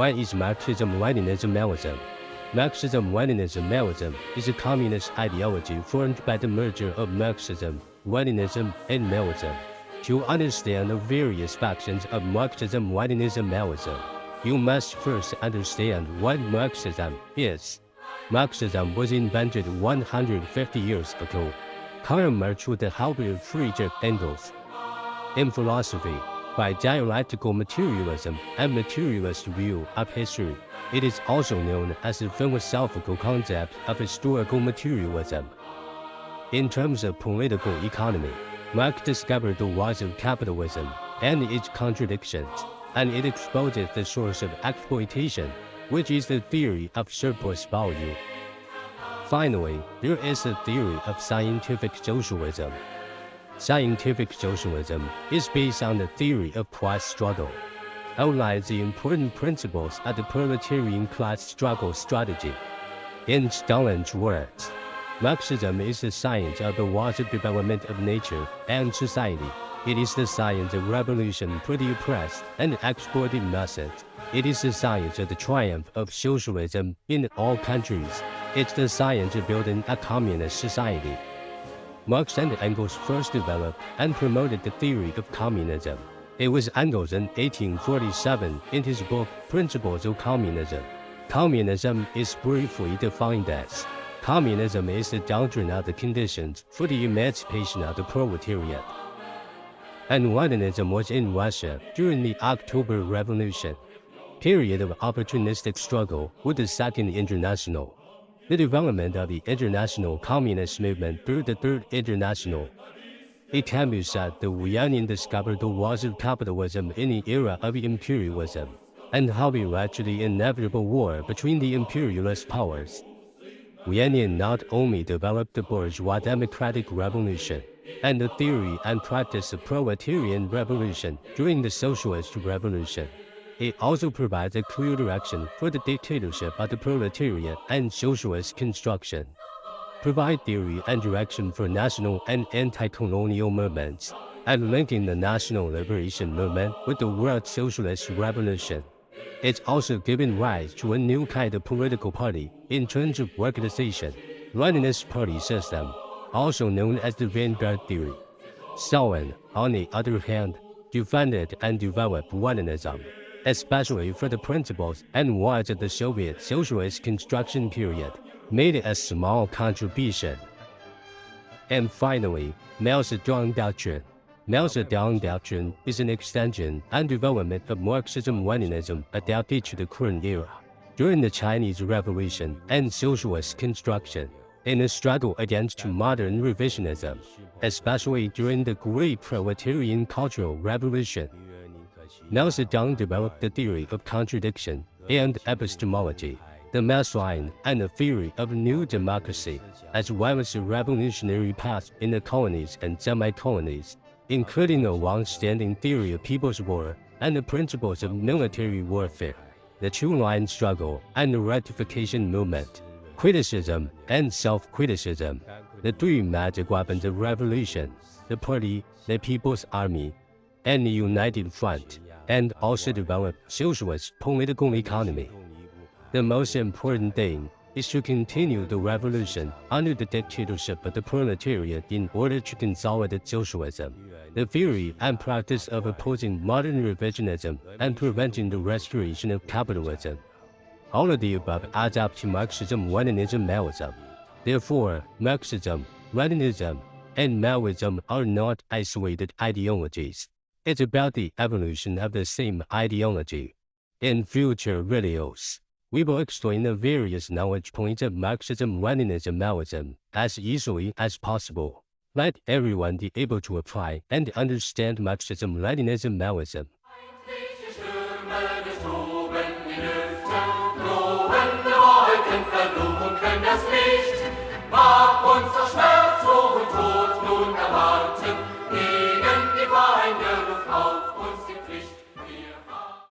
What is Marxism-Leninism-Maoism? Marxism-Leninism-Maoism is a communist ideology formed by the merger of Marxism, Leninism, and Maoism. To understand the various factions of Marxism-Leninism-Maoism, you must first understand what Marxism is. Marxism was invented 150 years ago. Karl Marx with the help of Friedrich Engels. In philosophy, by dialectical materialism and materialist view of history, it is also known as the philosophical concept of historical materialism. In terms of political economy, Marx discovered the laws of capitalism and its contradictions, and it exposes the source of exploitation, which is the theory of surplus value. Finally, there is the theory of scientific socialism. Scientific socialism is based on the theory of class struggle, outlines the important principles of the proletarian class struggle strategy. In Stalin's words, Marxism is the science of the laws of development of nature and society. It is the science of revolution for the oppressed and exploited masses. It is the science of the triumph of socialism in all countries. It's the science of building a communist society. Marx and Engels first developed and promoted the theory of communism. It was Engels in 1847 in his book Principles of Communism. Communism is briefly defined as: communism is the doctrine of the conditions for the emancipation of the proletariat. And Leninism was in Russia during the October Revolution, period of opportunistic struggle with the Second International. The development of the international communist movement through the Third International. It can be said that Lenin discovered the laws of capitalism in the era of imperialism, and how it led to the inevitable war between the imperialist powers. Lenin not only developed the bourgeois democratic revolution, and the theory and practice of proletarian revolution during the socialist revolution. It also provides a clear direction for the dictatorship of the proletariat and socialist construction. Provide theory and direction for national and anti-colonial movements, and linking the national liberation movement with the world socialist revolution. It's also given rise to a new kind of political party in terms of organization, Leninist party system, also known as the vanguard theory. Stalin, on the other hand, defended and developed Leninism, especially for the principles and laws of the Soviet socialist construction period, made a small contribution. And finally, Mao Zedong doctrine. Mao Zedong doctrine is an extension and development of Marxism-Leninism adapted to the current era. During the Chinese Revolution and socialist construction, in the struggle against modern revisionism, especially during the Great Proletarian Cultural Revolution, Mao Zedong developed the theory of contradiction and epistemology, the mass line and the theory of new democracy, as well as the revolutionary path in the colonies and semi-colonies, including a long-standing theory of people's war and the principles of military warfare, the two-line struggle and the rectification movement, criticism and self-criticism, the three magic weapons of revolution, the party, the people's army, and the united front, and also develop socialist political economy. The most important thing is to continue the revolution under the dictatorship of the proletariat in order to consolidate socialism, the theory and practice of opposing modern revisionism and preventing the restoration of capitalism. All of the above adds up to Marxism-Leninism-Maoism. Therefore, Marxism, Leninism, and Maoism are not isolated ideologies. It's about the evolution of the same ideology. In future videos, we will explain the various knowledge points of Marxism-Leninism-Maoism as easily as possible. Let everyone be able to apply and understand Marxism-Leninism-Maoism.